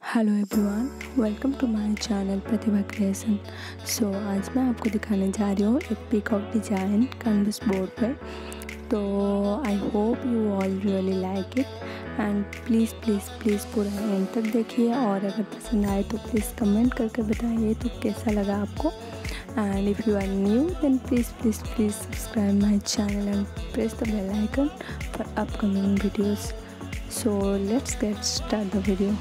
Hello everyone, welcome to my channel Pratibha creation. So आज मैं आपको दिखाने जा रही हूँ एक पीकॉक डिज़ाइन कैनवस बोर्ड पे। तो I hope you all really like it and please please please पूरा एंड तक देखिए, और अगर पसंद आए तो प्लीज़ कमेंट करके बताइए तो कैसा लगा आपको। And if you are new then please please please subscribe my channel and press the bell icon for upcoming videos. So let's get start the video.